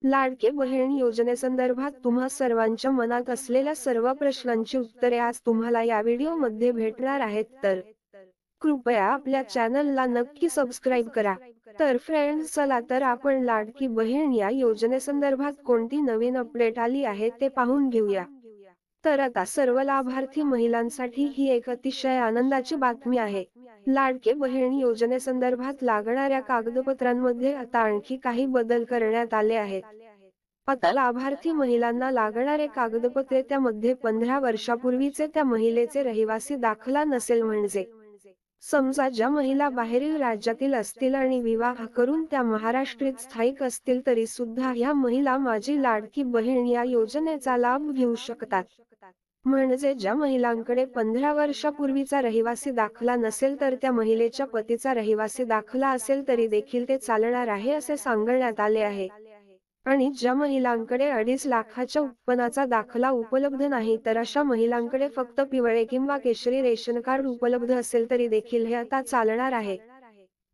लाडके बहीण योजनेसंदर्भात तुम्हा सर्वांच्या मनात असलेल्या सर्व प्रश्नांची उत्तरे आज तुम्हाला या व्हिडिओमध्ये भेटणार आहेत, तर कृपया आपल्या चॅनलला नक्की सबस्क्राईब करा। तर फ्रेंड्स, चला तर आपण लाडकी बहीण या योजनेसंदर्भात कोणती नवीन अपडेट आली आहे ते पाहून घेऊया। तर आता सर्व लाभार्थी महिलांसाठी ही एक अतिशय आनंदाची बातमी आहे। लाडके बहीण योजनेसंदर्भात लागणाऱ्या कागदपत्रांमध्ये आता आणखी काही बदल करण्यात आले आहेत। आता लाभार्थी महिलांना लागणारे कागदपत्रे, त्यामध्ये 15 वर्षापूर्वीचे त्या महिलेचे रहिवासी दाखला नसेल, म्हणजे समजा ज्या महिला बाहेरील राज्यातील असतील आणि विवाह करून त्या महाराष्ट्रात स्थायिक असतील, तरी सुद्धा ह्या महिला माझी लाडकी बहीण या योजनेचा लाभ घेऊ शकतात। म्हणजे ज्या महिलांकडे 15 वर्षापूर्वीचा रहिवासी दाखला नसेल, तर त्या महिलेच्या पतीचा रहिवासी दाखला असेल तरी देखील ते चालणार आहे असे सांगण्यात आले आहे। आणि ज्या महिलांकडे 2.5 लाखाच्या उत्पन्नाचा दाखला उपलब्ध नाही, तर अशा महिलांकडे फक्त पिवळे किंवा केशरी रेशन कार्ड उपलब्ध असेल तरी देखील हे आता चालणार आहे।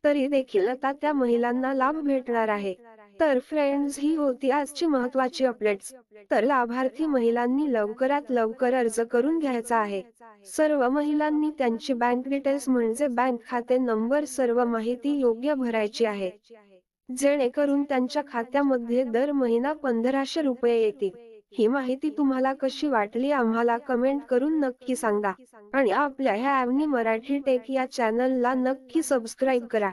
तरी देखील आता त्या महिलांना लाभ भेटणार आहे। तर फ्रेंड्स, ही होती आजची महत्त्वाची अपडेट्स। तर लाभार्थी महिलांनी लवकरात लवकर अर्ज करून घ्यायचा आहे। सर्व महिलांनी त्यांची बँक डिटेल्स म्हणजे बँक खाते नंबर सर्व माहिती योग्य भरायची आहे, जेणेकरून त्यांच्या खात्यामध्ये दर महिना 1500 रुपये येतील। ही माहिती तुम्हाला कशी वाटली आम्हाला कमेंट करून नक्की सांगा। आणि आपल्या ह्या ॲवनी मराठी टेक या चॅनलला नक्की सबस्क्राईब करा।